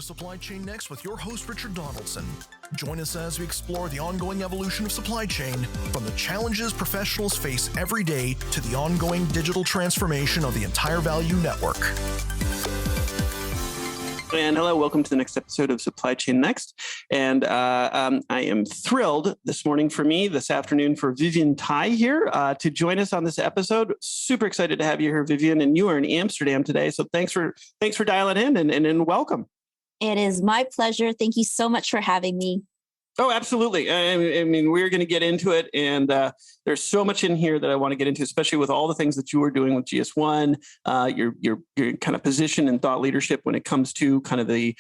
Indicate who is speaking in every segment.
Speaker 1: to Supply Chain Next with your host, Richard Donaldson. Join us as we explore the ongoing evolution of supply chain, from the challenges professionals face every day to the ongoing digital transformation of the entire value network.
Speaker 2: And hello, welcome to the next episode of Supply Chain Next. And I am thrilled this afternoon for Vivian Tai here to join us on this episode. Super excited to have you here, Vivian. And you are in Amsterdam today, so thanks for dialing in and welcome.
Speaker 3: It is my pleasure. Thank you so much for having me.
Speaker 2: Oh, absolutely. I mean, we're going to get into it, and there's so much in here that I want to get into, especially with all the things that you are doing with GS1, your kind of position and thought leadership when it comes to kind of the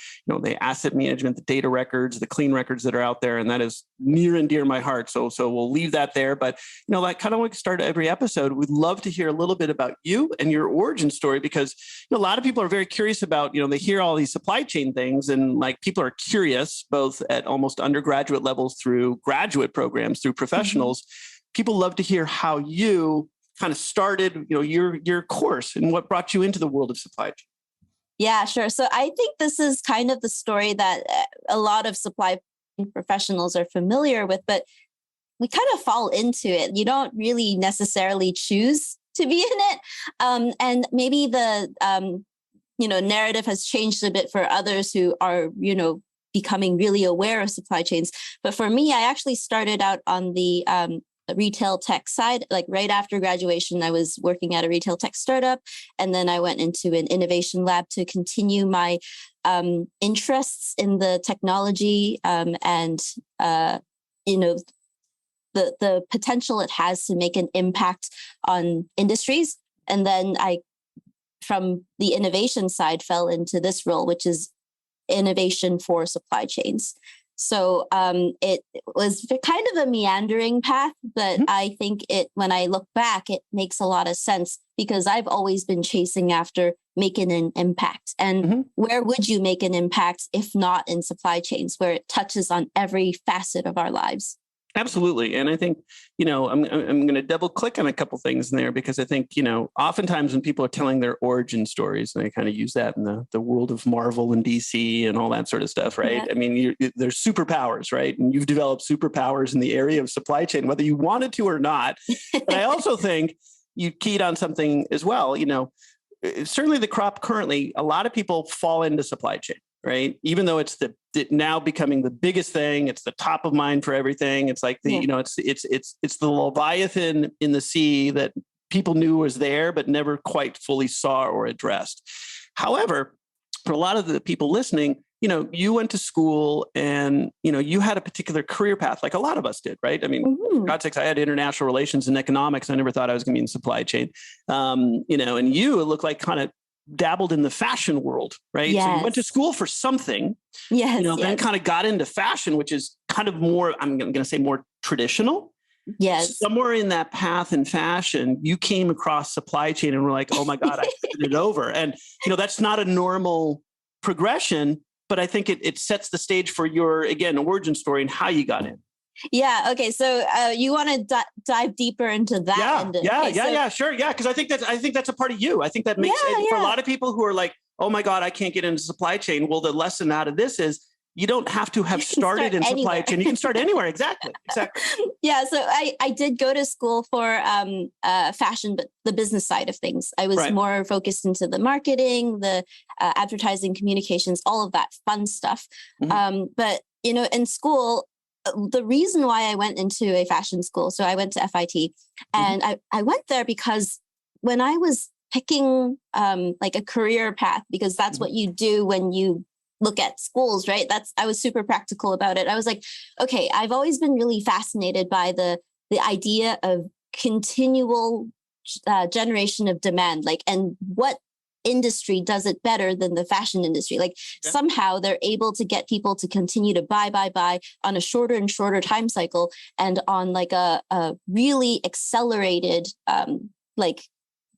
Speaker 2: asset management, the data records, the clean records that are out there, and that is near and dear my heart. So we'll leave that there. But like kind of like start every episode, we'd love to hear a little bit about you and your origin story, because a lot of people are very curious about they hear all these supply chain things, and like people are curious both at almost undergraduate levels through graduate programs, through professionals. People love to hear how you kind of started, your course and what brought you into the world of supply chain.
Speaker 3: Yeah, sure. So I think this is kind of the story that a lot of supply professionals are familiar with, but we kind of fall into it. You don't really necessarily choose to be in it. And maybe the, narrative has changed a bit for others who are, becoming really aware of supply chains. But for me, I actually started out on the retail tech side. Like right after graduation, I was working at a retail tech startup. And then I went into an innovation lab to continue my interests in the technology and the potential it has to make an impact on industries. And then I, from the innovation side, fell into this role, which is innovation for supply chains. So it was kind of a meandering path, but I think when I look back, it makes a lot of sense, because I've always been chasing after making an impact. And where would you make an impact if not in supply chains, where it touches on every facet of our lives? Absolutely.
Speaker 2: And I think, I'm going to double click on a couple things in there, because I think, oftentimes when people are telling their origin stories, and they kind of use that in the world of Marvel and DC and all that sort of stuff, right? Yeah. I mean, there's superpowers, right? And you've developed superpowers in the area of supply chain, whether you wanted to or not. But I also think you keyed on something as well. Certainly the crop currently, a lot of people fall into supply chain, right? Even though it's now becoming the biggest thing, it's the top of mind for everything. It's like it's the Leviathan in the sea that people knew was there, but never quite fully saw or addressed. However, for a lot of the people listening, you went to school and, you had a particular career path, like a lot of us did, right? I mean, for God's sakes, I had international relations and economics. I never thought I was going to be in supply chain. And you look like kind of dabbled in the fashion world, right? Yes. So you went to school for something, then kind of got into fashion, which is kind of more, I'm going to say more traditional.
Speaker 3: Yes.
Speaker 2: Somewhere in that path in fashion, you came across supply chain and were like, oh my God, I figured it over. And, that's not a normal progression, but I think it sets the stage for your, again, origin story and how you got in.
Speaker 3: Yeah. Okay. So you want to dive deeper into that?
Speaker 2: Yeah. Sure. Yeah. Because I think that's a part of you. I think that makes it for a lot of people who are like, oh my God, I can't get into supply chain. Well, the lesson out of this is you don't have to have started in supply chain. You can start anywhere. Exactly.
Speaker 3: Yeah. So I did go to school for fashion, but the business side of things. I was more focused into the marketing, the advertising, communications, all of that fun stuff. But in school, the reason why I went into a fashion school, so I went to FIT, and I went there because when I was picking like a career path, because that's what you do when you look at schools, right? I was super practical about it. I was like, okay, I've always been really fascinated by the idea of continual generation of demand, and what industry does it better than the fashion industry. Somehow they're able to get people to continue to buy on a shorter and shorter time cycle, and on like a really accelerated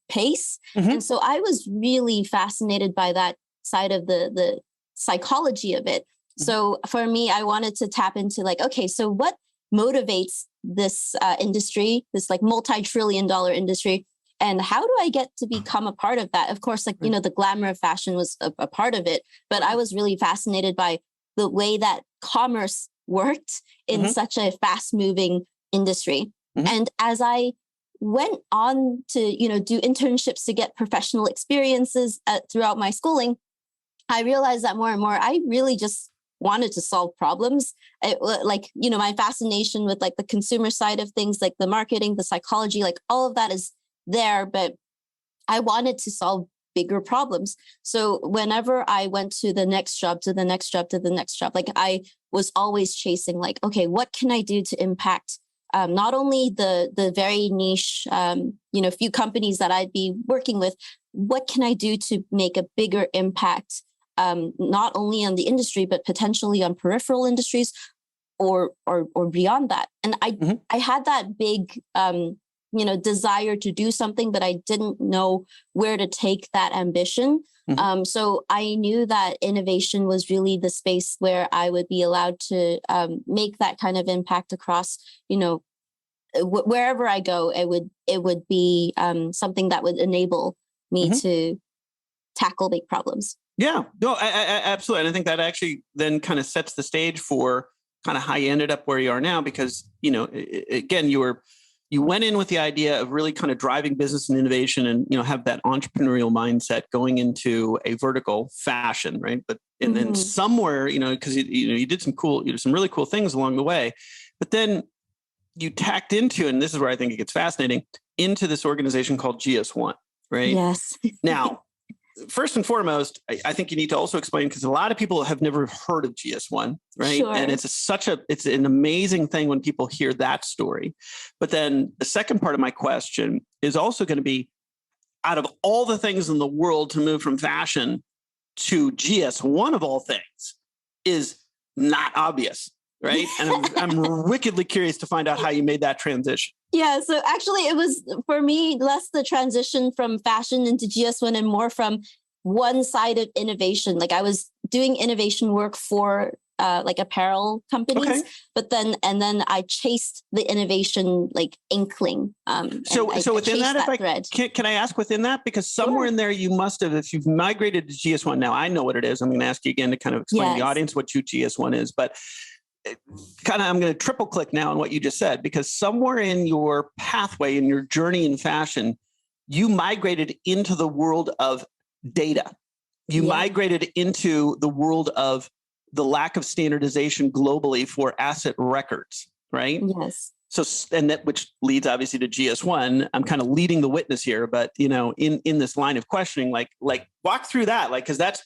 Speaker 3: pace. And so I was really fascinated by that side of the psychology of it. So for me, I wanted to tap into okay, so what motivates this industry, this multi-trillion-dollar industry? And how do I get to become a part of that? Of course, like, the glamour of fashion was a part of it, but I was really fascinated by the way that commerce worked in such a fast moving industry. And as I went on to, do internships to get professional experiences throughout my schooling, I realized that more and more, I really just wanted to solve problems. My fascination with like the consumer side of things, like the marketing, the psychology, like all of that is there, but I wanted to solve bigger problems. So whenever I went to the next job, like I was always chasing like, okay, what can I do to impact not only the very niche, few companies that I'd be working with, what can I do to make a bigger impact, not only on the industry, but potentially on peripheral industries or beyond that. And I had that big, desire to do something, but I didn't know where to take that ambition. So I knew that innovation was really the space where I would be allowed to make that kind of impact across, wherever I go. It would be something that would enable me to tackle big problems.
Speaker 2: Yeah, no, I absolutely. And I think that actually then kind of sets the stage for kind of how you ended up where you are now, because, again, you went in with the idea of really kind of driving business and innovation and, have that entrepreneurial mindset going into a vertical fashion, right? But, and then somewhere, because, you did some really cool things along the way, but then you tacked into, and this is where I think it gets fascinating, into this organization called GS1, right?
Speaker 3: Yes.
Speaker 2: Now, first and foremost, I think you need to also explain, because a lot of people have never heard of GS1, right?
Speaker 3: Sure.
Speaker 2: And it's an amazing thing when people hear that story. But then the second part of my question is also going to be, out of all the things in the world to move from fashion to GS1 of all things is not obvious, right? And I'm wickedly curious to find out how you made that transition.
Speaker 3: Yeah, so actually it was, for me, less the transition from fashion into GS1 and more from one side of innovation. Like I was doing innovation work for like apparel companies, but then I chased the innovation like inkling.
Speaker 2: So within that, can I ask within that, because somewhere in there you must have, if you've migrated to GS1 now, I know what it is. I'm going to ask you again to kind of explain to the audience what GS1 is, but I'm going to triple click now on what you just said, because somewhere in your pathway, in your journey in fashion, you migrated into the world of data. You migrated into the world of the lack of standardization globally for asset records, right?
Speaker 3: Yes.
Speaker 2: So, and that, which leads obviously to GS1. I'm kind of leading the witness here, but in this line of questioning, like walk through that, because that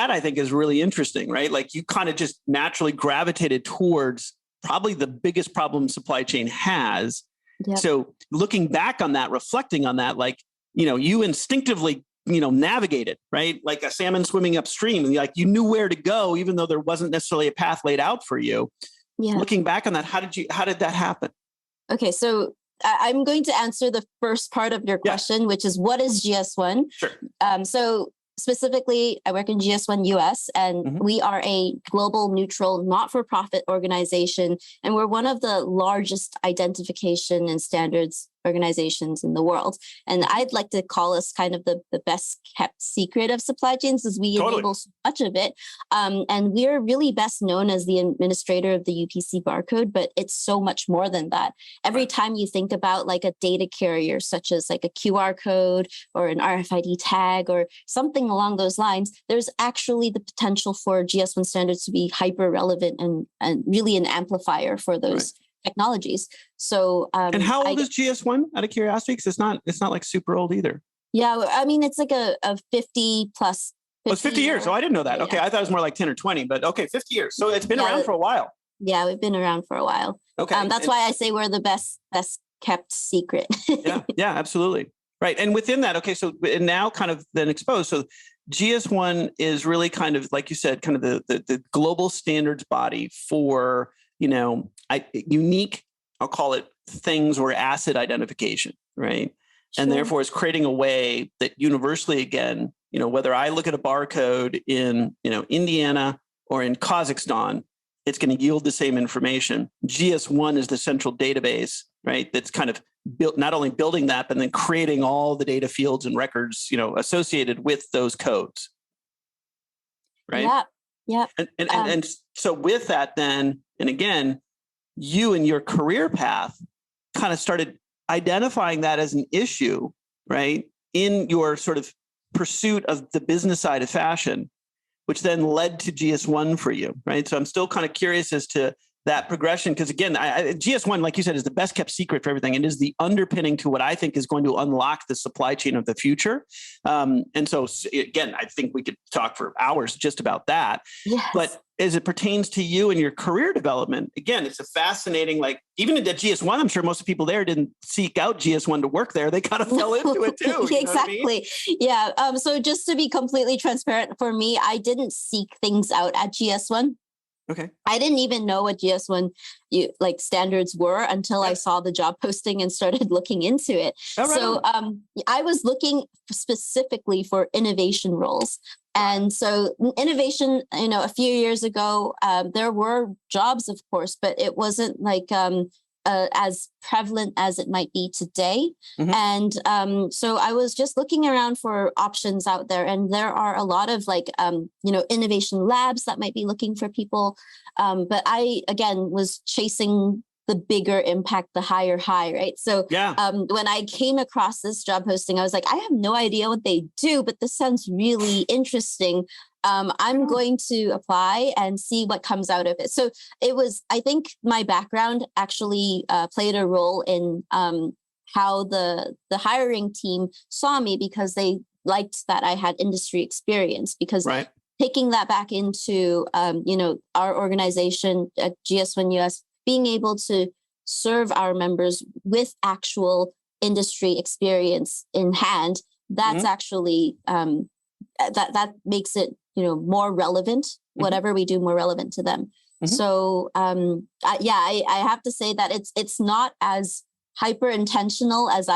Speaker 2: I think is really interesting, right? Like you kind of just naturally gravitated towards probably the biggest problem supply chain has. Yep. So looking back on that, reflecting on that, you instinctively, navigated, right? Like a salmon swimming upstream, and you knew where to go, even though there wasn't necessarily a path laid out for you. Yeah. Looking back on that, how did that happen?
Speaker 3: Okay. So I'm going to answer the first part of your question, which is, what is GS1?
Speaker 2: Sure.
Speaker 3: So specifically, I work in GS1 US, and we are a global neutral, not-for-profit organization, and we're one of the largest identification and standards organizations in the world. And I'd like to call us kind of the best kept secret of supply chains, as we enable so much of it. And we're really best known as the administrator of the UPC barcode, but it's so much more than that. Every time you think about like a data carrier, such as like a QR code or an RFID tag or something along those lines, there's actually the potential for GS1 standards to be hyper relevant and really an amplifier for those technologies. So,
Speaker 2: and how old is GS1 out of curiosity? Because it's not like super old either.
Speaker 3: Yeah, I mean, it's like a 50 plus. 50
Speaker 2: it's 50 years. Oh, I didn't know that. Okay, I thought it was more like 10 or 20, but okay, 50 years. So it's been around for a while.
Speaker 3: Yeah, we've been around for a while. Okay, that's why I say we're the best kept secret.
Speaker 2: yeah, absolutely. Right, and within that, okay, so and now kind of then exposed. So GS1 is really kind of, like you said, kind of the global standards body for unique, I'll call it, things or asset identification, right? Sure. And therefore is creating a way that universally, again, whether I look at a barcode in, Indiana or in Kazakhstan, it's going to yield the same information. GS1 is the central database, right? That's kind of not only building that, but then creating all the data fields and records, associated with those codes. Right.
Speaker 3: Yeah. Yeah.
Speaker 2: And so with that then, and again, you and your career path kind of started identifying that as an issue, right? In your sort of pursuit of the business side of fashion, which then led to GS1 for you, right? So I'm still kind of curious as to that progression, because again, GS1, like you said, is the best kept secret for everything, and is the underpinning to what I think is going to unlock the supply chain of the future. And so again, I think we could talk for hours just about that.
Speaker 3: Yes.
Speaker 2: But as it pertains to you and your career development, again, it's a fascinating, like even at GS1, I'm sure most of the people there didn't seek out GS1 to work there. They kind of fell into it too.
Speaker 3: Exactly. I mean? Yeah. So just to be completely transparent, for me, I didn't seek things out at GS1.
Speaker 2: Okay.
Speaker 3: I didn't even know what GS1 standards were until I saw the job posting and started looking into it. Right. So I was looking specifically for innovation roles. And so innovation, a few years ago, there were jobs, of course, but it wasn't like as prevalent as it might be today. Mm-hmm. And so I was just looking around for options out there, and there are a lot of innovation labs that might be looking for people. But I, again, was chasing the bigger impact, the higher high, right? So when I came across this job posting, I was like, I have no idea what they do, but this sounds really interesting. I'm going to apply and see what comes out of it. So I think my background actually played a role in how the hiring team saw me, because they liked that I had industry experience, because taking that back into, our organization at GS1 US, being able to serve our members with actual industry experience in hand, that's actually, that makes it, more relevant, whatever we do, more relevant to them. Mm-hmm. So, I have to say that it's not as hyper intentional as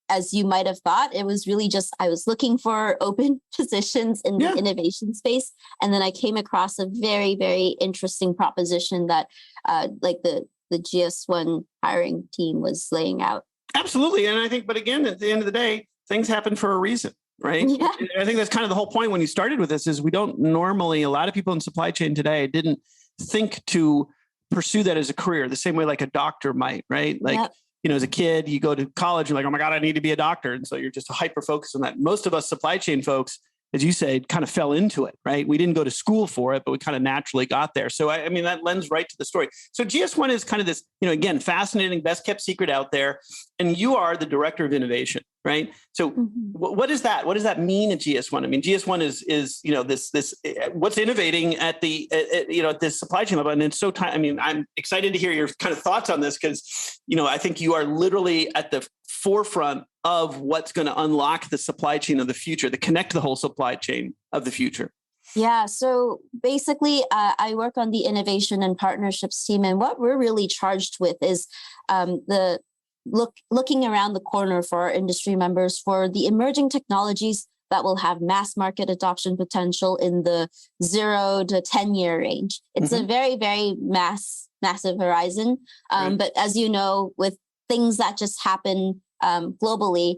Speaker 3: as you might have thought. It was really just, I was looking for open positions in the innovation space. And then I came across a very, very interesting proposition that the GS1 hiring team was laying out.
Speaker 2: Absolutely. And I think, but again, at the end of the day, things happen for a reason, right? Yeah. And I think that's kind of the whole point when you started with this, is we don't normally, a lot of people in supply chain today didn't think to pursue that as a career the same way like a doctor might, right? Like, as a kid, you go to college, you're like, oh my God, I need to be a doctor. And so you're just hyper focused on that. Most of us supply chain folks, as you say, kind of fell into it, right? We didn't go to school for it, but we kind of naturally got there. So, I mean, that lends right to the story. So GS1 is kind of this, again, fascinating, best kept secret out there. And you are the director of innovation, right? So what is that? What does that mean at GS1? I mean, GS1 is this what's innovating at the, at this supply chain level. And it's I'm excited to hear your kind of thoughts on this, because, I think you are literally at the forefront of what's going to unlock the supply chain of the future, to connect the whole supply chain of the future.
Speaker 3: Yeah. So basically, I work on the innovation and partnerships team. And what we're really charged with is looking around the corner for our industry members for the emerging technologies that will have mass market adoption potential in the 0 to 10-year range. It's a very, very massive horizon. But as you know, with things that just happen globally,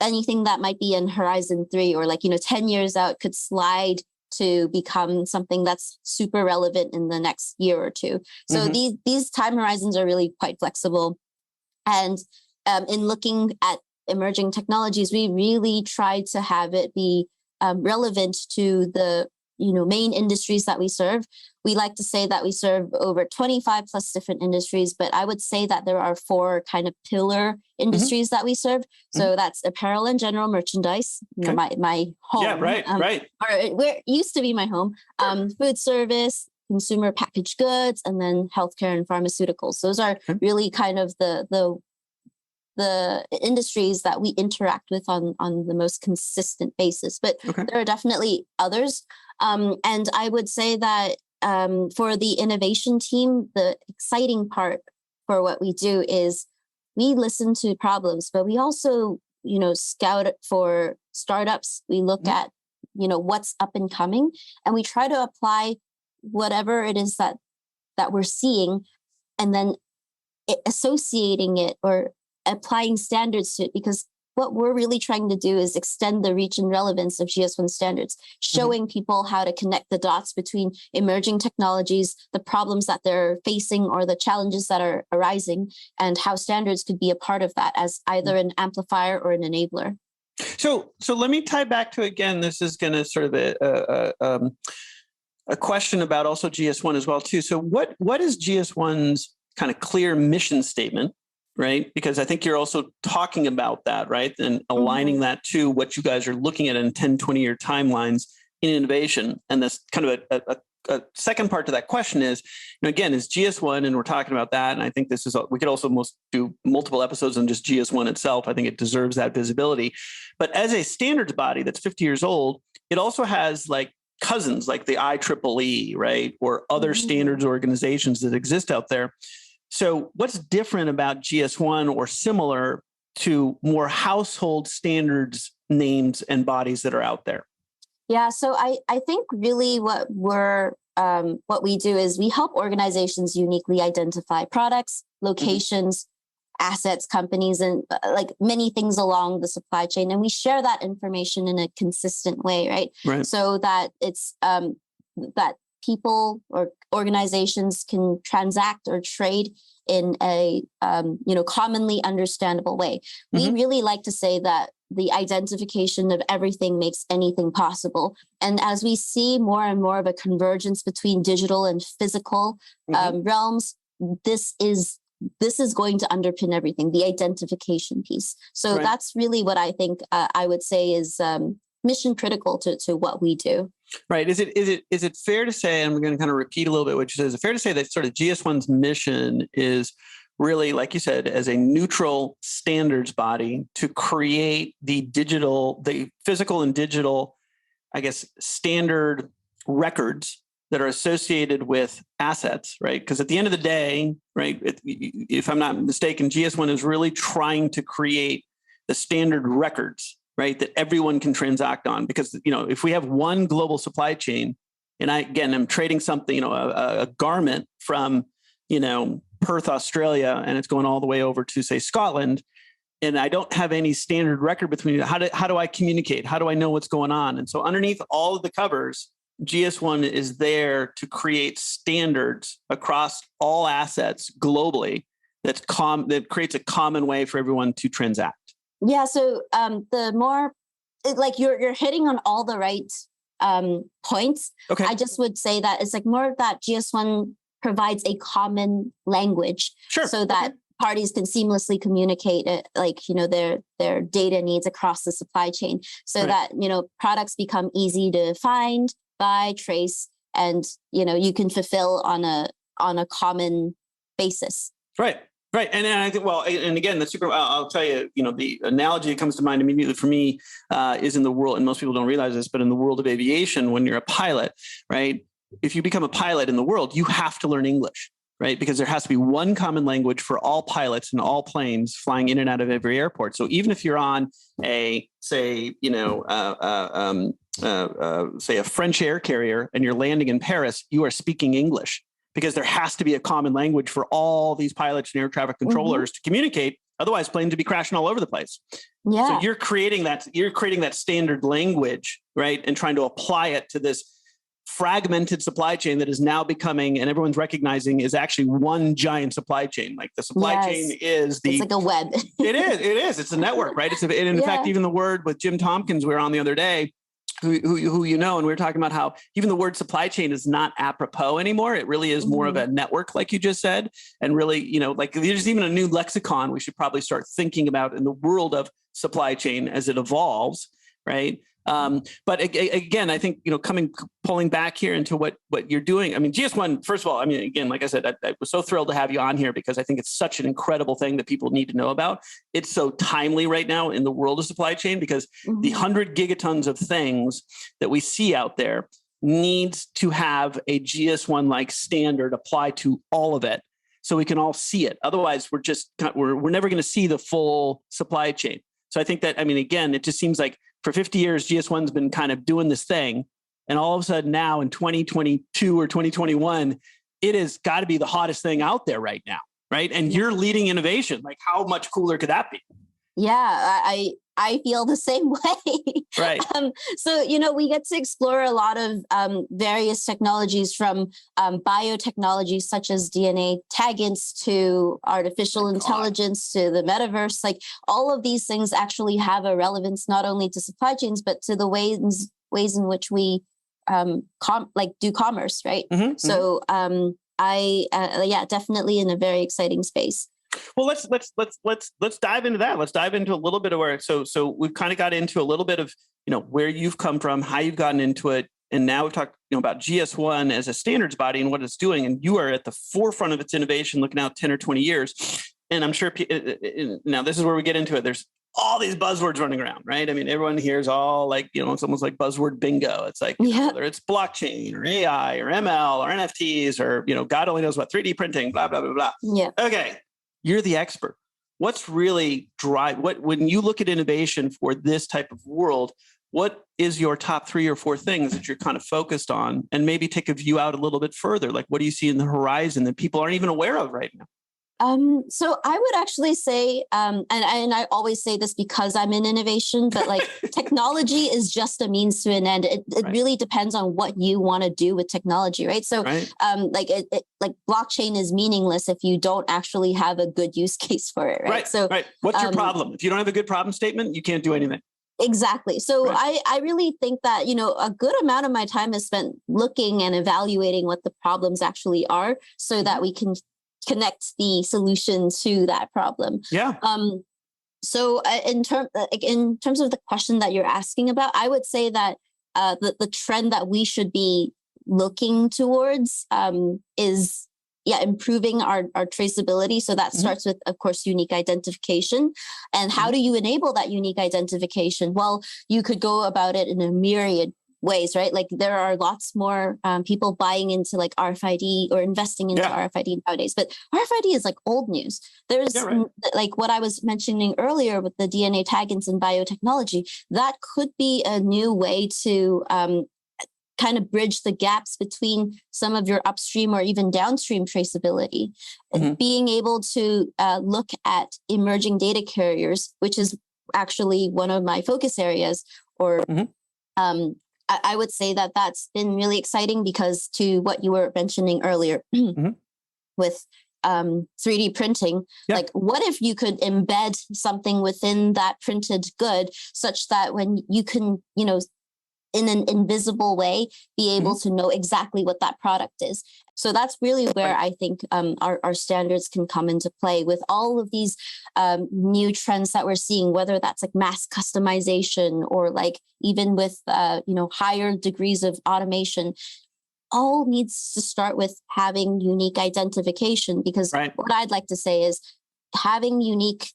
Speaker 3: anything that might be in horizon 3 or 10 years out could slide to become something that's super relevant in the next year or two. So these time horizons are really quite flexible. And in looking at emerging technologies, we really try to have it be relevant to the main industries that we serve. We like to say that we serve over 25 plus different industries, but I would say that there are 4 kind of pillar industries that we serve. So that's apparel and general merchandise, my home.
Speaker 2: Yeah, right.
Speaker 3: Or where it used to be my home. Food service, consumer packaged goods, and then healthcare and pharmaceuticals. Those are really kind of the industries that we interact with on the most consistent basis. But there are definitely others. And I would say that for the innovation team, the exciting part for what we do is we listen to problems, but we also, scout for startups. We look at, what's up and coming, and we try to apply whatever it is that we're seeing, and then associating it or applying standards to it, because what we're really trying to do is extend the reach and relevance of GS1 standards, showing people how to connect the dots between emerging technologies, the problems that they're facing or the challenges that are arising, and how standards could be a part of that as either an amplifier or an enabler.
Speaker 2: So let me tie back to, again, this is going to sort of a question about also GS1 as well too. So what is GS1's kind of clear mission statement? Right? Because I think you're also talking about that, right? And aligning that to what you guys are looking at in 10, 20-year timelines in innovation. And that's kind of a second part to that question is, again, is GS1, and we're talking about that. And I think this is, we could also do multiple episodes on just GS1 itself. I think it deserves that visibility. But as a standards body that's 50 years old, it also has like cousins like the IEEE, right? Or other standards organizations that exist out there. So what's different about GS1 or similar to more household standards names and bodies that are out there?
Speaker 3: Yeah, so I think really what we do is we help organizations uniquely identify products, locations, assets, companies, and like many things along the supply chain. And we share that information in a consistent way, right? So that it's that people or organizations can transact or trade in a commonly understandable way. We really like to say that the identification of everything makes anything possible. And as we see more and more of a convergence between digital and physical realms, this is going to underpin everything, the identification piece. So that's really what I think I would say is mission critical to what we do.
Speaker 2: Right. Is it fair to say, and we're going to kind of repeat a little bit what you said, is it fair to say that sort of GS1's mission is really, like you said, as a neutral standards body to create the physical and digital, I guess, standard records that are associated with assets, right? Because at the end of the day, right, if I'm not mistaken, GS1 is really trying to create the standard records, right, that everyone can transact on. Because, if we have one global supply chain, and I'm trading something, a garment from, Perth, Australia, and it's going all the way over to, say, Scotland, and I don't have any standard record between, how do I communicate? How do I know what's going on? And so underneath all of the covers, GS1 is there to create standards across all assets globally that creates a common way for everyone to transact.
Speaker 3: Yeah. So the more, like you're hitting on all the right points. Okay. I just would say that it's like more of that GS1 provides a common language, so that parties can seamlessly communicate it, their data needs across the supply chain, so that products become easy to find, buy, trace, and you can fulfill on a common basis. Right.
Speaker 2: And I think, and again, that's super, I'll tell you, the analogy that comes to mind immediately for me is in the world, and most people don't realize this, but in the world of aviation, when you're a pilot, right? If you become a pilot in the world, you have to learn English, right? Because there has to be one common language for all pilots and all planes flying in and out of every airport. So even if you're on a French air carrier and you're landing in Paris, you are speaking English, because there has to be a common language for all these pilots and air traffic controllers to communicate. Otherwise, planes would be crashing all over the place. Yeah. So you're creating that standard language, right? And trying to apply it to this fragmented supply chain that is now becoming, and everyone's recognizing, is actually one giant supply chain. Like the supply chain is it's like a web. It is. It's a network, right? In fact, even the word with Jim Tompkins, we were on the other day, who and we were talking about how even the word supply chain is not apropos anymore. It really is more of a network, like you just said. And really, there's even a new lexicon we should probably start thinking about in the world of supply chain as it evolves, right? But again, I think, pulling back here into what you're doing. I mean, GS1, first of all, again, like I said, I was so thrilled to have you on here, because I think it's such an incredible thing that people need to know about. It's so timely right now in the world of supply chain, because the 100 gigatons of things that we see out there needs to have a GS1 like standard apply to all of it, so we can all see it. Otherwise, we're never going to see the full supply chain. So I think that, again, it just seems like for 50 years, GS1's been kind of doing this thing. And all of a sudden now in 2022 or 2021, it has got to be the hottest thing out there right now. right? And you're leading innovation. Like, how much cooler could that be?
Speaker 3: Yeah, I feel the same way.
Speaker 2: Right.
Speaker 3: So, we get to explore a lot of various technologies, from biotechnology such as DNA taggants to artificial intelligence to the metaverse. Like, all of these things actually have a relevance not only to supply chains, but to the ways in which we do commerce, right? Mm-hmm, so definitely in a very exciting space.
Speaker 2: Well, let's dive into that. Let's dive into a little bit of where. So we've kind of got into a little bit of where you've come from, how you've gotten into it, and now we've talked about GS1 as a standards body and what it's doing, and you are at the forefront of its innovation, looking out 10 or 20 years. And I'm sure now this is where we get into it. There's all these buzzwords running around, right? I mean, everyone hears all it's almost like buzzword bingo. It's like whether it's blockchain or AI or ML or NFTs or God only knows what, 3D printing, blah blah blah blah.
Speaker 3: Yeah.
Speaker 2: Okay. You're the expert. What's really when you look at innovation for this type of world, what is your top 3 or 4 things that you're kind of focused on, and maybe take a view out a little bit further? Like, what do you see in the horizon that people aren't even aware of right now?
Speaker 3: So I would actually say, and I always say this because I'm in innovation, but like technology is just a means to an end. It right. really depends on what you want to do with technology, right? So, right. Like blockchain is meaningless if you don't actually have a good use case for it, right?
Speaker 2: Right.
Speaker 3: So,
Speaker 2: right. What's your problem? If you don't have a good problem statement, you can't do anything.
Speaker 3: Exactly. So
Speaker 2: right.
Speaker 3: I really think that, a good amount of my time is spent looking and evaluating what the problems actually are, so that we can connect the solution to that problem.
Speaker 2: Yeah.
Speaker 3: So in terms of the question that you're asking about, I would say that the trend that we should be looking towards is improving our traceability. So that starts with, of course, unique identification. And how do you enable that unique identification? Well, you could go about it in a myriad ways, right? Like, there are lots more people buying into like RFID or investing into RFID nowadays, but RFID is like old news. There's like what I was mentioning earlier with the DNA taggants and biotechnology, that could be a new way to kind of bridge the gaps between some of your upstream or even downstream traceability. Mm-hmm. Being able to look at emerging data carriers, which is actually one of my focus areas, or I would say that that's been really exciting, because to what you were mentioning earlier with 3D printing, like, what if you could embed something within that printed good such that when you can, in an invisible way, be able to know exactly what that product is. So that's really where I think our standards can come into play, with all of these new trends that we're seeing, whether that's like mass customization or like even with, higher degrees of automation. All needs to start with having unique identification, because what I'd like to say is having unique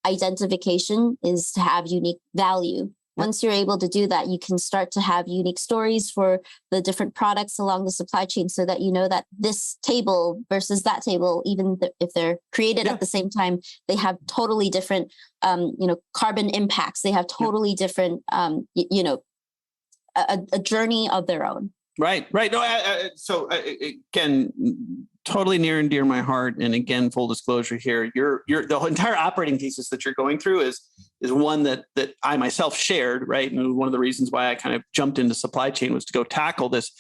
Speaker 3: identification is to have unique value. Once you're able to do that, you can start to have unique stories for the different products along the supply chain, so that you know that this table versus that table, even if they're created at the same time, they have totally different, carbon impacts. They have totally different, a journey of their own.
Speaker 2: Right. No, so again, totally near and dear my heart. And again, full disclosure here, your the entire operating thesis that you're going through is one that I myself shared, right? And one of the reasons why I kind of jumped into supply chain was to go tackle this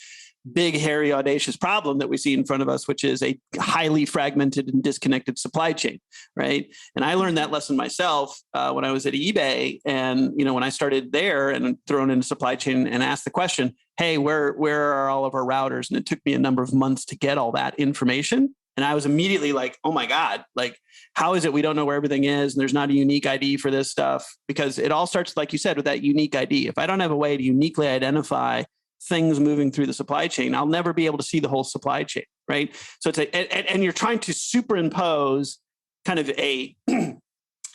Speaker 2: big, hairy, audacious problem that we see in front of us, which is a highly fragmented and disconnected supply chain, right? And I learned that lesson myself when I was at eBay. And, when I started there and thrown into supply chain and asked the question, hey, where are all of our routers? And it took me a number of months to get all that information. And I was immediately like, oh my God, like, how is it we don't know where everything is? And there's not a unique ID for this stuff? Because it all starts, like you said, with that unique ID. If I don't have a way to uniquely identify things moving through the supply chain, I'll never be able to see the whole supply chain, right? So it's and you're trying to superimpose kind of a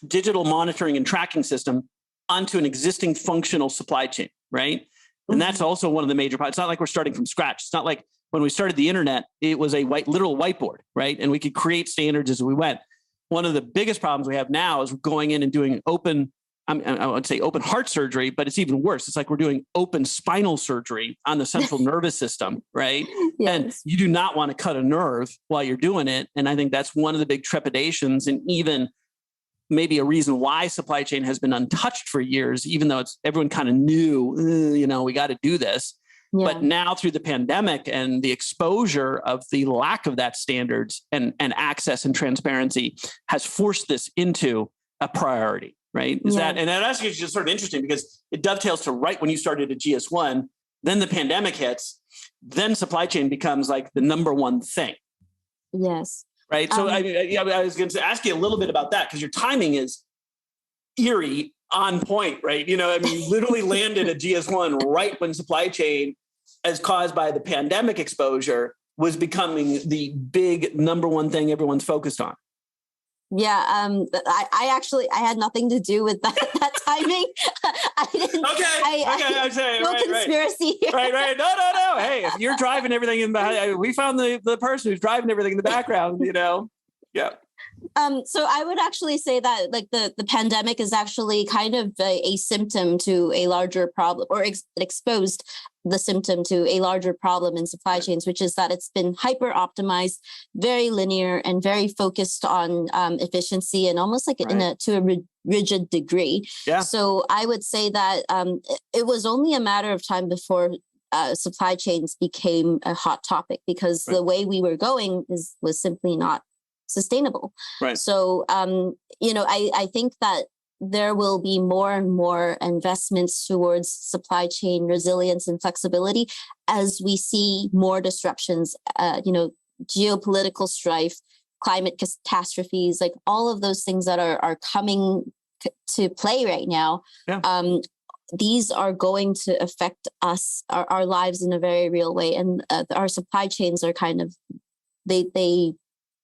Speaker 2: digital monitoring and tracking system onto an existing functional supply chain, right? And that's also one of the major parts. It's not like we're starting from scratch. It's not like when we started the internet, it was a literal whiteboard, right? And we could create standards as we went. One of the biggest problems we have now is going in and doing open I would say open heart surgery, but it's even worse. It's like we're doing open spinal surgery on the central nervous system, right? Yes. And you do not want to cut a nerve while you're doing it. And I think that's one of the big trepidations, and even maybe a reason why supply chain has been untouched for years, even though everyone kind of knew, we got to do this. Yeah. But now through the pandemic and the exposure of the lack of that standards and access and transparency has forced this into a priority. Right. And that actually is just sort of interesting because it dovetails to right when you started at GS1, then the pandemic hits, then supply chain becomes like the number one thing.
Speaker 3: Yes.
Speaker 2: Right. So I was going to ask you a little bit about that because your timing is eerie, on point, right? You literally landed at GS1 right when supply chain, as caused by the pandemic exposure, was becoming the big number one thing everyone's focused on.
Speaker 3: Yeah, I had nothing to do with that timing. I didn't.
Speaker 2: Okay.
Speaker 3: No conspiracy here.
Speaker 2: Right. No. Hey, if you're driving everything in the, we found the person who's driving everything in the background. Yeah.
Speaker 3: So I would actually say that like the pandemic is actually kind of a symptom to a larger problem, or exposed the symptom to a larger problem in supply chains, which is that it's been hyper optimized, very linear, and very focused on efficiency, and almost like to a rigid degree. Yeah. So I would say that it was only a matter of time before supply chains became a hot topic, because the way we were going was simply not sustainable. Right. So, I think that there will be more and more investments towards supply chain resilience and flexibility as we see more disruptions, geopolitical strife, climate catastrophes, like all of those things that are coming to play right now. Yeah. These are going to affect us, our lives in a very real way. And our supply chains are kind of, they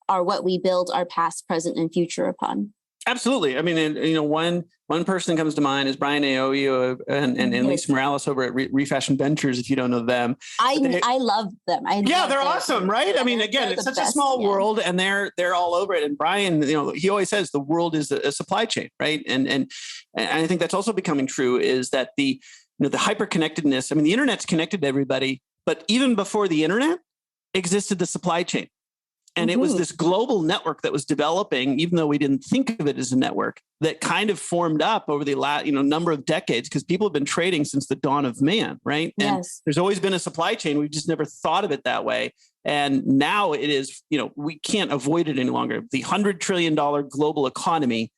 Speaker 3: are what we build our past, present, and future upon.
Speaker 2: Absolutely. I mean, one person comes to mind is Brian Aoyo and Lisa Morales over at Refashion Ventures, if you don't know them.
Speaker 3: I love them.
Speaker 2: They're awesome, right? I mean, again, it's such a small world, and they're all over it. And Brian, he always says the world is a supply chain, right? And I think that's also becoming true, is that the hyper-connectedness, I mean, the internet's connected to everybody, but even before the internet existed the supply chain. And it was this global network that was developing, even though we didn't think of it as a network, that kind of formed up over the last, number of decades, because people have been trading since the dawn of man, right? And yes. There's always been a supply chain. We've just never thought of it that way. And now it is, we can't avoid it any longer. The $100 trillion global economy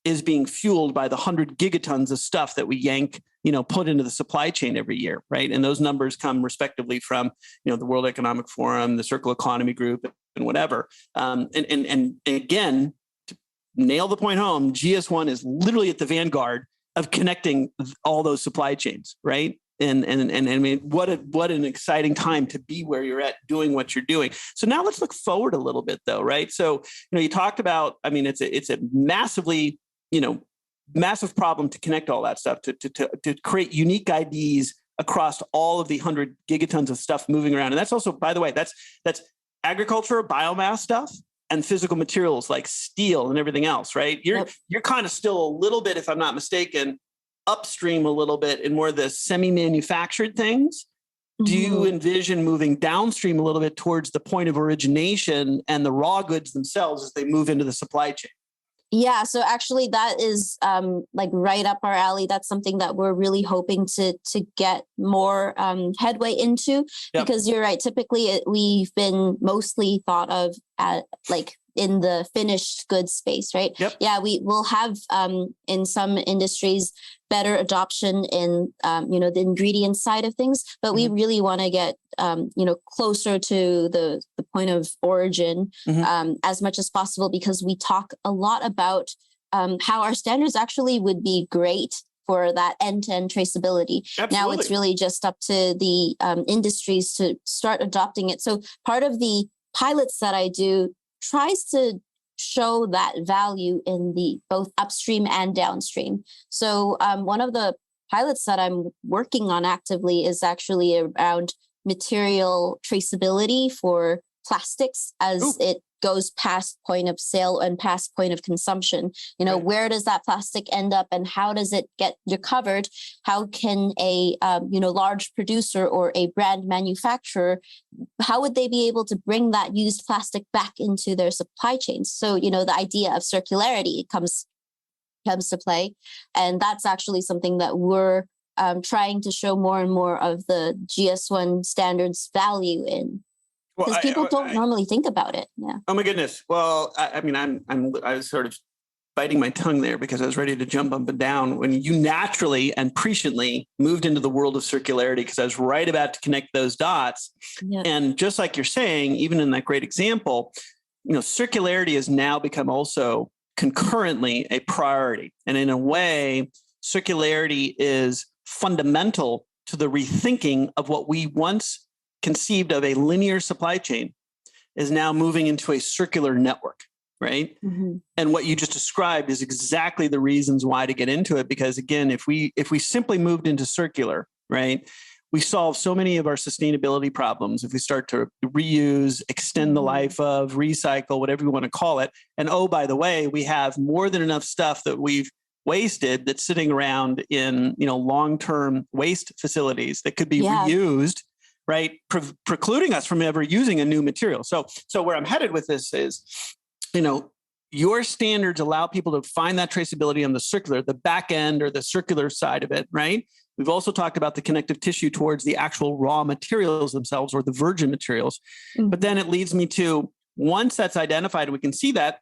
Speaker 2: is being fueled by the 100 gigatons of stuff that we yank, put into the supply chain every year, right? And those numbers come respectively from, the World Economic Forum, the Circle Economy Group, and whatever. And again, to nail the point home, GS1 is literally at the vanguard of connecting all those supply chains, right? And I mean, what an exciting time to be where you're at, doing what you're doing. So now let's look forward a little bit, though, right? So you talked about, I mean, it's a massively massive problem to connect all that stuff, to create unique IDs across all of the 100 gigatons of stuff moving around. And that's also, by the way, that's agriculture, biomass stuff, and physical materials like steel and everything else, right? You're kind of still a little bit, if I'm not mistaken, upstream a little bit in more of the semi-manufactured things. Do you envision moving downstream a little bit towards the point of origination and the raw goods themselves as they move into the supply chain?
Speaker 3: Yeah, so actually that is like right up our alley. That's something that we're really hoping to get more headway into, because you're right. Typically, we've been mostly thought of at like in the finished goods space, right? Yep. Yeah, we will have in some industries better adoption in the ingredient side of things, but we really want to get closer to the point of origin as much as possible, because we talk a lot about how our standards actually would be great for that end-to-end traceability. Absolutely. Now it's really just up to the industries to start adopting it. So part of the pilots that I do tries to show that value in the both upstream and downstream. So one of the pilots that I'm working on actively is actually around material traceability for plastics as it goes past point of sale and past point of consumption.
Speaker 2: Right.
Speaker 3: Where does that plastic end up and how does it get recovered? How can a large producer or a brand manufacturer, how would they be able to bring that used plastic back into their supply chains? So, the idea of circularity comes to play. And that's actually something that we're trying to show more and more of the GS1 standards value in. Because people don't normally think about it. Yeah.
Speaker 2: Oh my goodness. Well, I was sort of biting my tongue there because I was ready to jump up and down when you naturally and presciently moved into the world of circularity, because I was right about to connect those dots. Yeah. And just like you're saying, even in that great example, circularity has now become also concurrently a priority. And in a way, circularity is fundamental to the rethinking of what we once conceived of a linear supply chain is now moving into a circular network, right? Mm-hmm. And what you just described is exactly the reasons why to get into it. Because again, if we simply moved into circular, right, we solve so many of our sustainability problems if we start to reuse, extend the life of, recycle, whatever you want to call it. And oh, by the way, we have more than enough stuff that we've wasted that's sitting around in long-term waste facilities that could be reused, right? Precluding us from ever using a new material. So where I'm headed with this is, your standards allow people to find that traceability on the back end or the circular side of it, right? We've also talked about the connective tissue towards the actual raw materials themselves or the virgin materials. Mm-hmm. But then it leads me to, once that's identified, we can see that,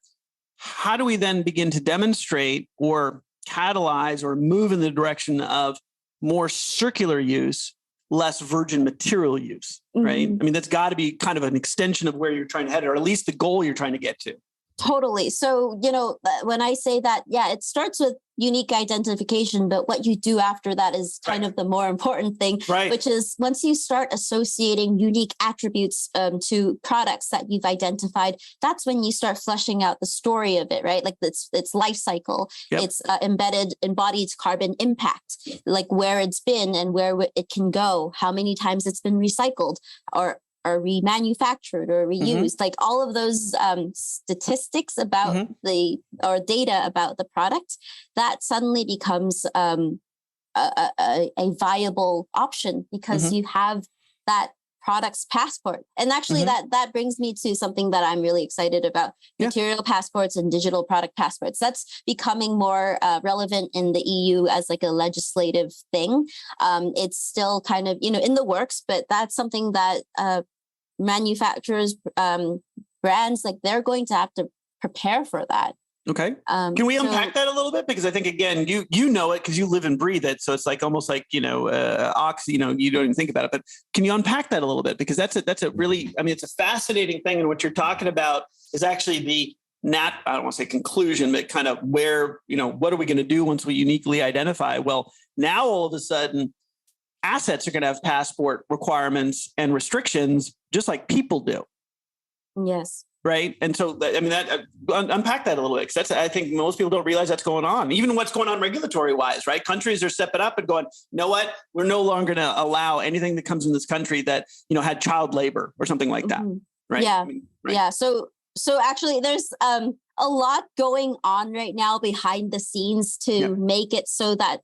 Speaker 2: how do we then begin to demonstrate or catalyze or move in the direction of more circular use, less virgin material use, right? Mm-hmm. I mean, that's got to be kind of an extension of where you're trying to head, or at least the goal you're trying to get to.
Speaker 3: Totally. So, when I say that, it starts with unique identification, but what you do after that is kind of the more important thing, which is once you start associating unique attributes to products that you've identified, that's when you start fleshing out the story of it, right? Like its life cycle, its embodied carbon impact, like where it's been and where it can go, how many times it's been recycled or remanufactured or reused, like all of those statistics about data about the product, that suddenly becomes a viable option because you have that product's passport. And actually that brings me to something that I'm really excited about, material passports and digital product passports. That's becoming more relevant in the EU as like a legislative thing. It's still kind of, in the works, but that's something that manufacturers, brands, like they're going to have to prepare for that.
Speaker 2: Okay. Can we unpack that a little bit? Because I think, again, you know it because you live and breathe it. So it's like almost like, ox, you don't even think about it. But can you unpack that a little bit? Because that's a really, it's a fascinating thing. And what you're talking about is actually the I don't want to say conclusion, but kind of where, what are we going to do once we uniquely identify? Well, now all of a sudden, assets are going to have passport requirements and restrictions just like people do.
Speaker 3: Yes.
Speaker 2: Right. And so, unpack that a little bit, because I think most people don't realize that's going on, even what's going on regulatory wise, right? Countries are stepping up and going, you know what? We're no longer going to allow anything that comes in this country that, had child labor or something like that. Right.
Speaker 3: Yeah. Yeah. So actually there's a lot going on right now behind the scenes to make it so that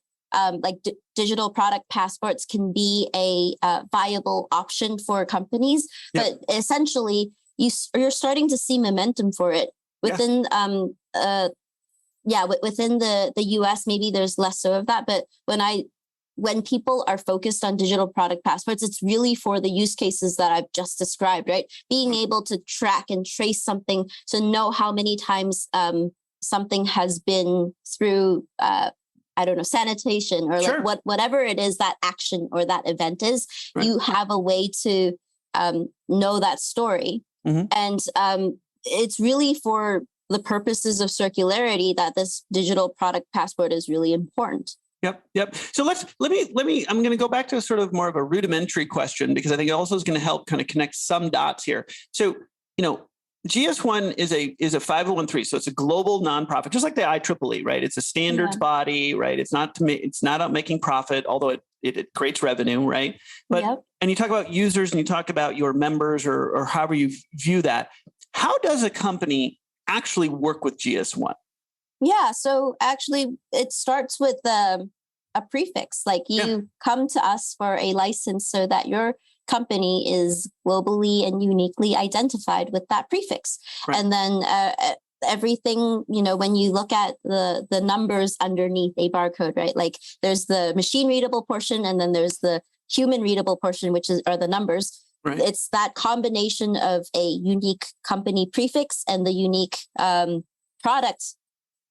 Speaker 3: digital product passports can be a viable option for companies. But essentially, you're starting to see momentum for it within within the US. Maybe there's less so of that, but when people are focused on digital product passports, it's really for the use cases that I've just described, right? Being able to track and trace something to know how many times something has been through sanitation or whatever it is that action or that event is, you have a way to know that story. And it's really for the purposes of circularity that this digital product passport is really important.
Speaker 2: Yep. So let me, I'm going to go back to sort of more of a rudimentary question, because I think it also is going to help kind of connect some dots here. So, GS1 is a 501(c), so it's a global nonprofit, just like the IEEE, right? It's a standards body, right? It's not about making profit, although it creates revenue, right? But and you talk about users and you talk about your members or however you view that. How does a company actually work with GS1?
Speaker 3: Yeah, so actually it starts with a prefix. Like you come to us for a license so that your company is globally and uniquely identified with that prefix. Right. And then everything, when you look at the numbers underneath a barcode, right? Like there's the machine readable portion and then there's the human readable portion, which are the numbers. Right. It's that combination of a unique company prefix and the unique product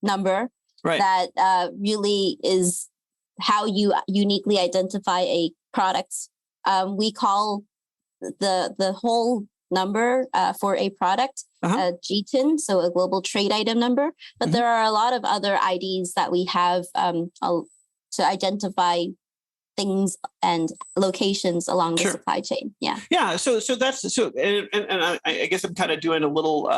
Speaker 3: number that really is how you uniquely identify a product. We call the whole number for a product GTIN, so a global trade item number. But there are a lot of other IDs that we have to identify things and locations along the supply chain. Yeah.
Speaker 2: So that's and I guess I'm kind of doing a little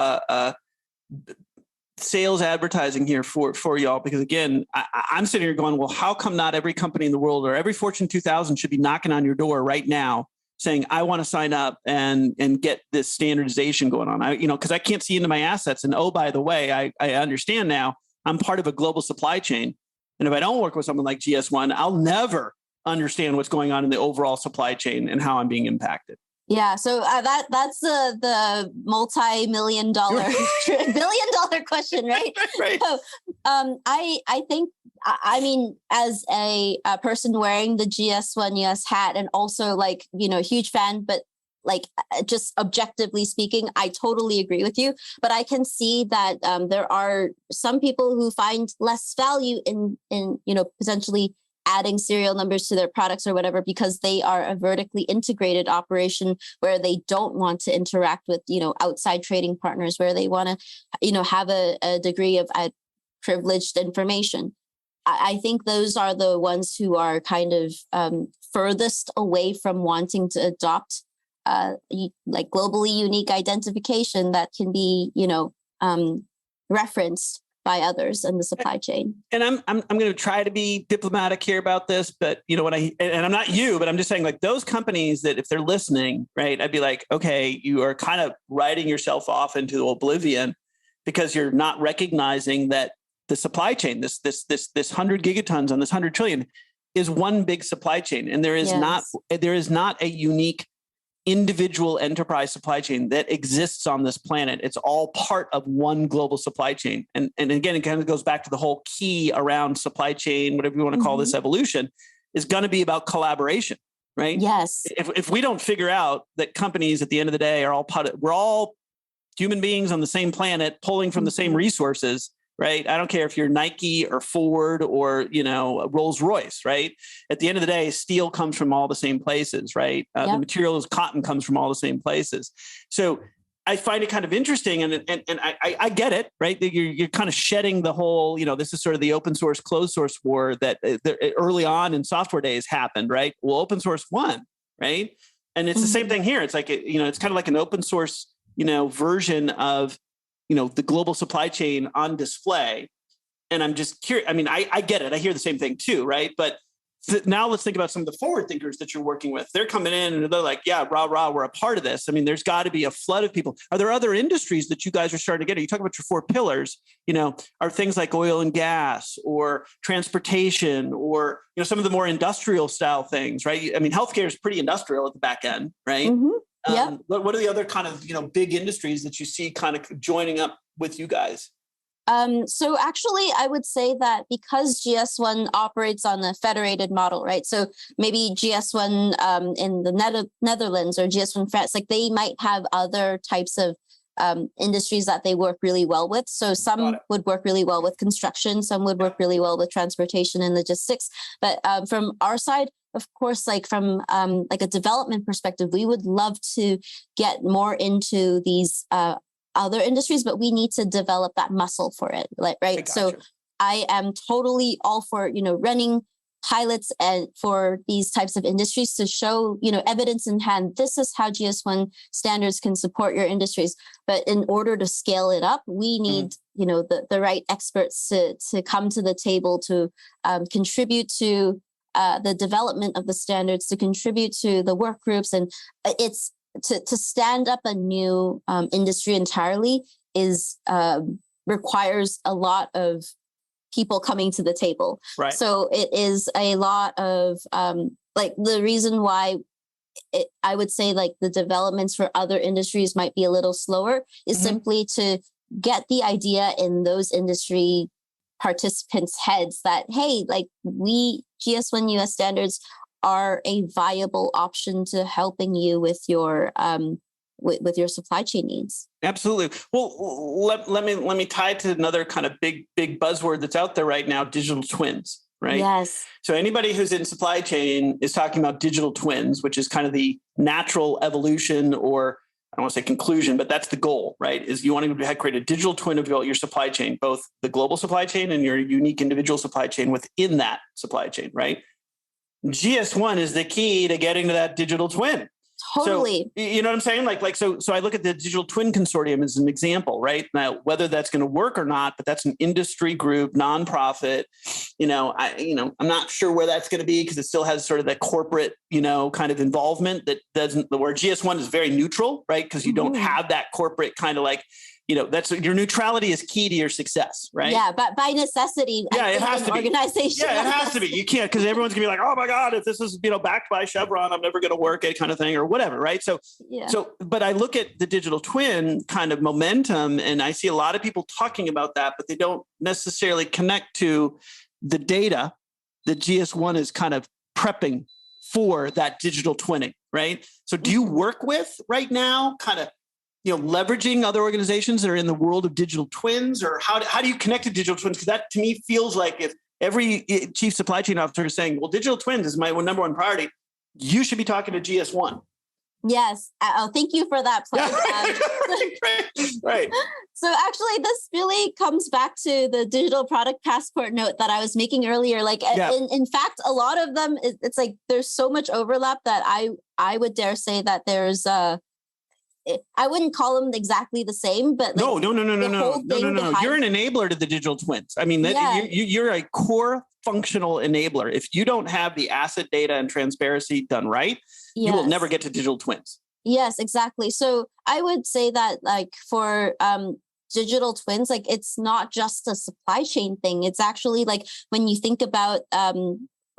Speaker 2: sales advertising here for y'all, because again, I'm sitting here going, well, how come not every company in the world or every Fortune 2000 should be knocking on your door right now saying, I want to sign up and get this standardization going on? Because I can't see into my assets. And oh, by the way, I understand now I'm part of a global supply chain. And if I don't work with someone like GS1, I'll never understand what's going on in the overall supply chain and how I'm being impacted.
Speaker 3: Yeah, so that's the multi-million dollar, billion-dollar question, right?
Speaker 2: Right.
Speaker 3: So, I think, as a person wearing the GS1 US hat and also huge fan, but just objectively speaking, I totally agree with you. But I can see that there are some people who find less value in potentially adding serial numbers to their products or whatever, because they are a vertically integrated operation where they don't want to interact with, outside trading partners, where they want to, have a degree of privileged information. I think those are the ones who are kind of furthest away from wanting to adopt globally unique identification that can be, referenced by others in the supply chain.
Speaker 2: And I'm going to try to be diplomatic here about this, but and I'm not you, but I'm just saying, like, those companies that if they're listening, right, I'd be like, okay, you are kind of writing yourself off into oblivion because you're not recognizing that the supply chain, this 100 gigatons on this 100 trillion is one big supply chain. And there is not a unique individual enterprise supply chain that exists on this planet. It's all part of one global supply chain. And again, it kind of goes back to the whole key around supply chain, whatever you want to call this evolution, is going to be about collaboration, right?
Speaker 3: Yes.
Speaker 2: If we don't figure out that companies at the end of the day are we're all human beings on the same planet, pulling from the same resources, right? I don't care if you're Nike or Ford or, Rolls Royce, right? At the end of the day, steel comes from all the same places, right? The materials, cotton comes from all the same places. So I find it kind of interesting, and I get it, right? That you're kind of shedding the whole, this is sort of the open source, closed source war that early on in software days happened, right? Well, open source won, right? And it's the same thing here. It's like, it's kind of like an open source, version of the global supply chain on display. And I'm just curious. I mean, I get it. I hear the same thing too, right? But now let's think about some of the forward thinkers that you're working with. They're coming in and they're like, yeah, rah, we're a part of this. I mean, there's got to be a flood of people. Are there other industries that you guys are starting to get? You talk about your 4 pillars, are things like oil and gas or transportation or, some of the more industrial style things, right? I mean, healthcare is pretty industrial at the back end, right? What are the other kind of, big industries that you see kind of joining up with you guys?
Speaker 3: So actually, I would say that because GS1 operates on a federated model, right? So maybe GS1 in the Netherlands or GS1 France, they might have other types of industries that they work really well with. So some would work really well with construction, some would work really well with transportation and logistics. But from our side, of course, from a development perspective, we would love to get more into these other industries, but we need to develop that muscle for it, right? So I am totally all for, running pilots and for these types of industries to show, evidence in hand. This is how GS1 standards can support your industries. But in order to scale it up, we need, the right experts to come to the table to contribute to the development of the standards, to contribute to the work groups. And it's to stand up a new industry entirely is requires a lot of people coming to the table.
Speaker 2: Right.
Speaker 3: So it is a lot of like the reason why I would say like the developments for other industries might be a little slower is simply to get the idea in those industry participants' heads that, hey, like we GS1 US Standards are a viable option to helping you with your supply chain needs.
Speaker 2: Absolutely. Well, let me tie it to another kind of big buzzword that's out there right now: digital twins. Right.
Speaker 3: Yes.
Speaker 2: So anybody who's in supply chain is talking about digital twins, which is kind of the natural evolution, or I don't want to say conclusion, but that's the goal, right? Is you want to create a digital twin of your supply chain, both the global supply chain and your unique individual supply chain within that supply chain, right? GS1 is the key to getting to that digital twin.
Speaker 3: Totally.
Speaker 2: So, you know what I'm saying? So I look at the Digital Twin Consortium as an example, right? Now, whether that's going to work or not, but that's an industry group, nonprofit. I'm not sure where that's going to be because it still has sort of that corporate, kind of involvement that doesn't. Where GS1 is very neutral, right? Because you don't have that corporate kind of like. That's your neutrality is key to your success, right?
Speaker 3: Yeah, but by necessity,
Speaker 2: it has to be.
Speaker 3: Organization.
Speaker 2: Yeah, it has to be. You can't, because everyone's gonna be like, oh my God, if this is backed by Chevron, I'm never gonna work it, kind of thing, or whatever, right? But I look at the digital twin kind of momentum, and I see a lot of people talking about that, but they don't necessarily connect to the data that GS1 is kind of prepping for that digital twinning, right? So, do you work with right now, kind of? Leveraging other organizations that are in the world of digital twins, or how do you connect to digital twins? Because that to me feels like if every chief supply chain officer is saying, well, digital twins is my number one priority, you should be talking to GS1.
Speaker 3: Yes. Oh, thank you for that plug.
Speaker 2: Right.
Speaker 3: So actually, this really comes back to the digital product passport note that I was making earlier. Like, in fact, a lot of them, it's like there's so much overlap that I would dare say that there's I wouldn't call them exactly the same, but
Speaker 2: no. You're an enabler to the digital twins. I mean, you're a core functional enabler. If you don't have the asset data and transparency done right, you will never get to digital twins.
Speaker 3: Yes, exactly. So I would say that like for digital twins, like it's not just a supply chain thing. It's actually like when you think about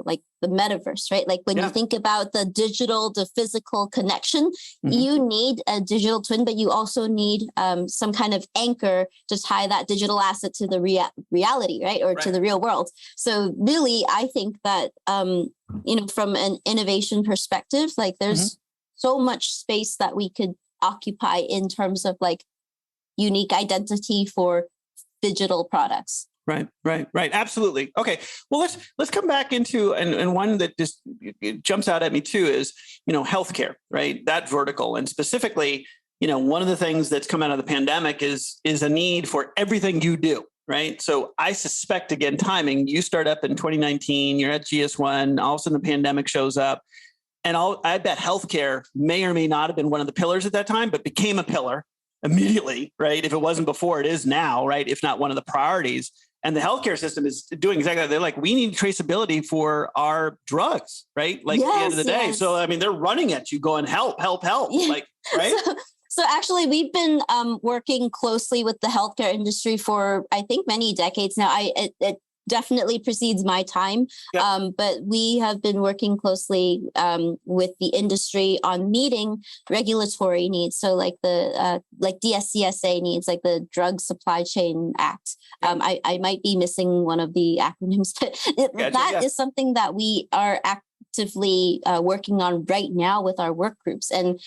Speaker 3: like the metaverse, right? Like when you think about the digital to physical connection, you need a digital twin, but you also need some kind of anchor to tie that digital asset to the reality, right? Or to the real world. So really, I think that, from an innovation perspective, like there's so much space that we could occupy in terms of like unique identity for digital products.
Speaker 2: Right. Absolutely. Okay. Well, let's come back into and one that just jumps out at me too is, healthcare, right? That vertical. And specifically, one of the things that's come out of the pandemic is a need for everything you do, right? So I suspect, again, timing, you start up in 2019, you're at GS1, all of a sudden the pandemic shows up. And I bet healthcare may or may not have been one of the pillars at that time, but became a pillar immediately, right? If it wasn't before, it is now, right? If not one of the priorities. And the healthcare system is doing exactly that. They're like, we need traceability for our drugs, right? Like at the end of the day. So, I mean, they're running at you going, help.
Speaker 3: Yeah.
Speaker 2: Like, right?
Speaker 3: So actually, we've been working closely with the healthcare industry for, I think, many decades now. It definitely precedes my time. But we have been working closely with the industry on meeting regulatory needs. So like the DSCSA needs, like the Drug Supply Chain Act. I might be missing one of the acronyms, but that is something that we are actively working on right now with our work groups. And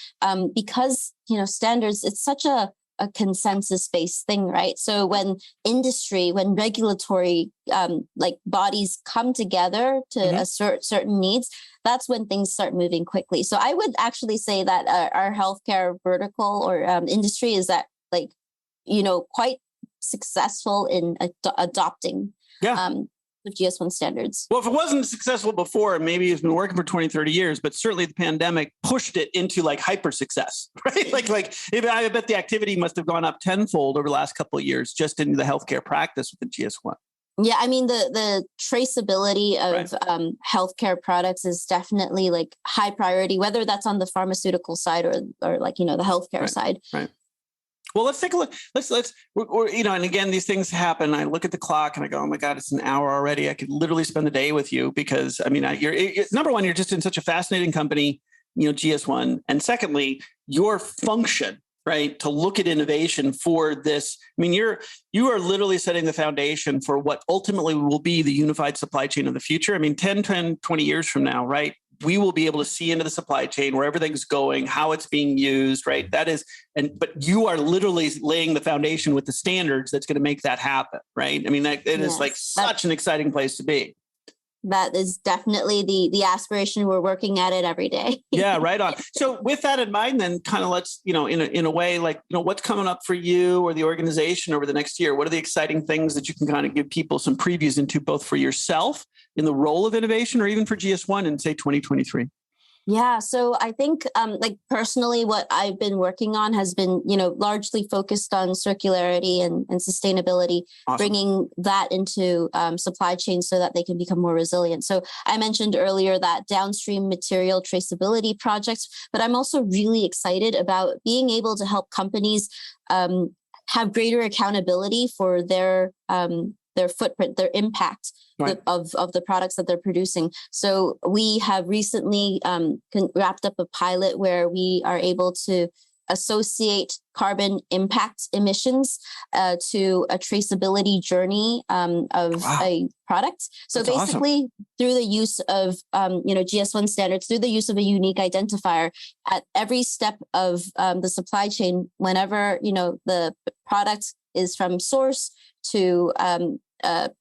Speaker 3: because, standards, it's such a consensus-based thing, right? So when regulatory bodies come together to assert certain needs, that's when things start moving quickly. So I would actually say that our healthcare vertical or industry is that quite successful in adopting the GS1 standards.
Speaker 2: Well, if it wasn't successful before, maybe it's been working for 20, 30 years, but certainly the pandemic pushed it into like hyper success, right? I bet the activity must have gone up tenfold over the last couple of years just into the healthcare practice with the GS1.
Speaker 3: Yeah, I mean the traceability of healthcare products is definitely like high priority, whether that's on the pharmaceutical side or like, the healthcare side.
Speaker 2: Right. Well, let's take a look. And again, these things happen. I look at the clock and I go, oh my God, it's an hour already. I could literally spend the day with you because you're number one, you're just in such a fascinating company, GS1. And secondly, your function, right, to look at innovation for this. I mean, you are literally setting the foundation for what ultimately will be the unified supply chain of the future. I mean, 10, 20 years from now, right, we will be able to see into the supply chain where everything's going, how it's being used, right? But you are literally laying the foundation with the standards that's going to make that happen, right? I mean, it is like such an exciting place to be.
Speaker 3: That is definitely the aspiration. We're working at it every day.
Speaker 2: Yeah, right on. So with that in mind, then kind of let's, in a way, like, what's coming up for you or the organization over the next year? What are the exciting things that you can kind of give people some previews into, both for yourself in the role of innovation or even for GS1 in, say, 2023?
Speaker 3: Yeah. So I think like personally, what I've been working on has been, largely focused on circularity and sustainability, awesome. Bringing that into supply chains so that they can become more resilient. So I mentioned earlier that downstream material traceability projects, but I'm also really excited about being able to help companies have greater accountability for their footprint, their impact of the products that they're producing. So we have recently wrapped up a pilot where we are able to associate carbon impact emissions to a traceability journey of a product. So that's basically awesome. Through the use of GS1 standards, through the use of a unique identifier at every step of the supply chain, whenever the product is from source to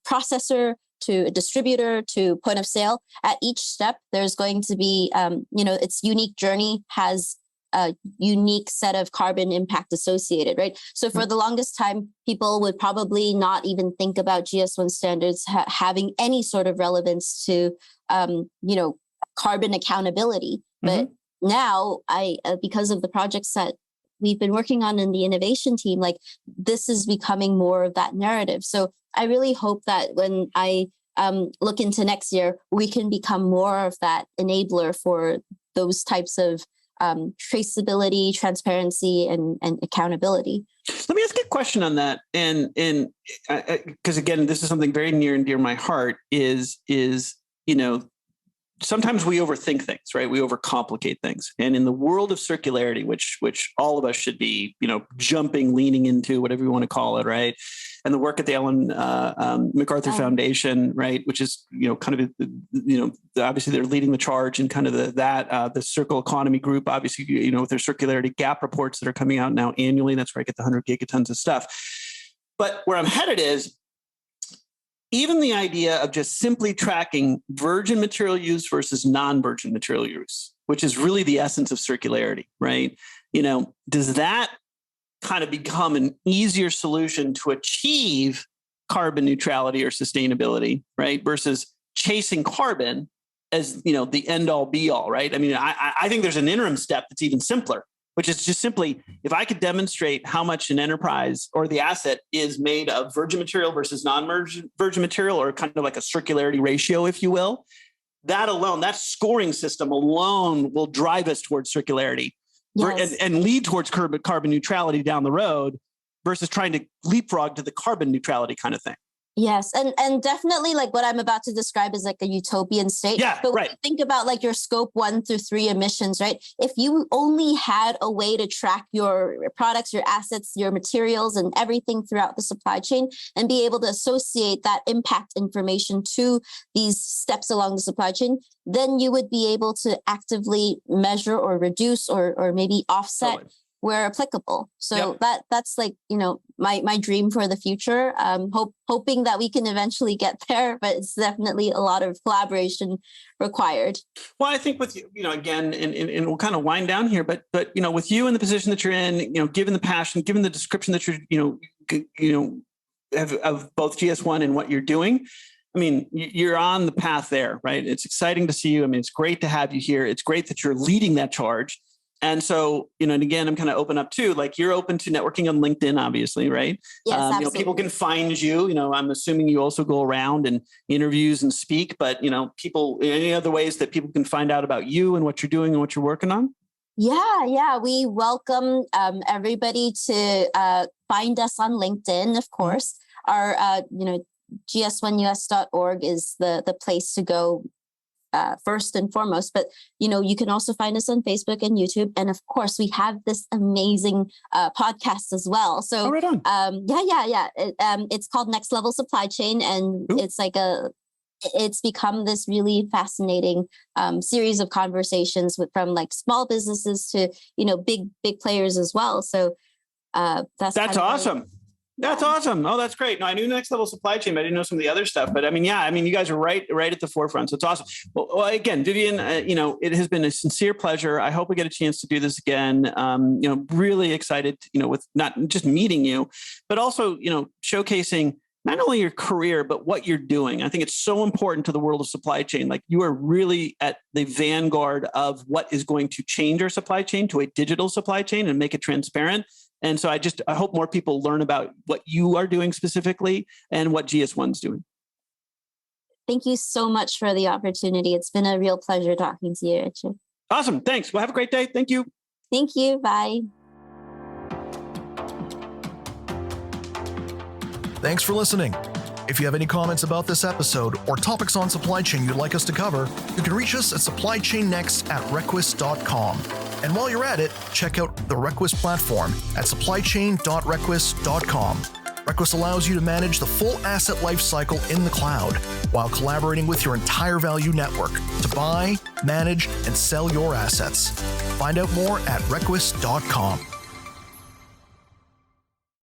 Speaker 3: processor to a distributor to point of sale, at each step there's going to be its unique journey has a unique set of carbon impact associated, right? So for the longest time, people would probably not even think about GS1 standards having any sort of relevance to carbon accountability. But now because of the projects that we've been working on in the innovation team, like this is becoming more of that narrative. So I really hope that when I look into next year, we can become more of that enabler for those types of traceability, transparency, and accountability.
Speaker 2: Let me ask you a question on that. And because again, this is something very near and dear to my heart is sometimes we overthink things, right? We overcomplicate things. And in the world of circularity, which all of us should be, jumping, leaning into, whatever you want to call it, right? And the work at the Ellen MacArthur Foundation, right? Which is, kind of, obviously they're leading the charge in kind of the circle economy group, obviously, with their circularity gap reports that are coming out now annually. That's where I get the 100 gigatons of stuff. But where I'm headed is, even the idea of just simply tracking virgin material use versus non-virgin material use, which is really the essence of circularity, right? Does that kind of become an easier solution to achieve carbon neutrality or sustainability, right? Versus chasing carbon as, the end all be all, right? I mean, I think there's an interim step that's even simpler, which is just simply, if I could demonstrate how much an enterprise or the asset is made of virgin material versus non-virgin material, or kind of like a circularity ratio, if you will, that alone, that scoring system alone will drive us towards circularity. Yes. And lead towards carbon neutrality down the road versus trying to leapfrog to the carbon neutrality kind of thing.
Speaker 3: Yes. And definitely like what I'm about to describe is like a utopian state.
Speaker 2: Yeah,
Speaker 3: but when
Speaker 2: right.
Speaker 3: you think about like your scope 1 through 3 emissions, right? If you only had a way to track your products, your assets, your materials, and everything throughout the supply chain and be able to associate that impact information to these steps along the supply chain, then you would be able to actively measure or reduce or maybe offset totally. Where applicable. So yep. that's like, my dream for the future. Hoping that we can eventually get there, but it's definitely a lot of collaboration required.
Speaker 2: Well, I think with you, again, and we'll kind of wind down here, but with you in the position that you're in, given the passion, given the description that you're, have of both GS1 and what you're doing, I mean, you're on the path there, right? It's exciting to see you. I mean, it's great to have you here. It's great that you're leading that charge. And so, and again, I'm kind of open up too, like you're open to networking on LinkedIn, obviously, right?
Speaker 3: Yes, absolutely.
Speaker 2: People can find you, I'm assuming you also go around and interviews and speak, but, people, any other ways that people can find out about you and what you're doing and what you're working on?
Speaker 3: Yeah. We welcome everybody to find us on LinkedIn, of course. Our, GS1US.org is the place to go first and foremost. But, you can also find us on Facebook and YouTube. And of course, we have this amazing podcast as well. So,
Speaker 2: right on.
Speaker 3: It's called Next Level Supply Chain. And it's become this really fascinating series of conversations from like small businesses to, big players as well. So that's
Speaker 2: awesome. That's awesome. Oh, that's great. No, I knew Next Level Supply Chain, but I didn't know some of the other stuff. But you guys are right at the forefront. So it's awesome. Well, again, Vivian, it has been a sincere pleasure. I hope we get a chance to do this again. Really excited, with not just meeting you, but also, showcasing not only your career, but what you're doing. I think it's so important to the world of supply chain. Like you are really at the vanguard of what is going to change our supply chain to a digital supply chain and make it transparent. And so I hope more people learn about what you are doing specifically and what GS1's doing.
Speaker 3: Thank you so much for the opportunity. It's been a real pleasure talking to you, Richard.
Speaker 2: Awesome. Thanks. Well, have a great day. Thank you.
Speaker 3: Thank you. Bye.
Speaker 1: Thanks for listening. If you have any comments about this episode or topics on supply chain you'd like us to cover, you can reach us at supplychainnext@requis.com. And while you're at it, check out the Requis platform at supplychain.requis.com. Requis allows you to manage the full asset lifecycle in the cloud while collaborating with your entire value network to buy, manage, and sell your assets. Find out more at requis.com.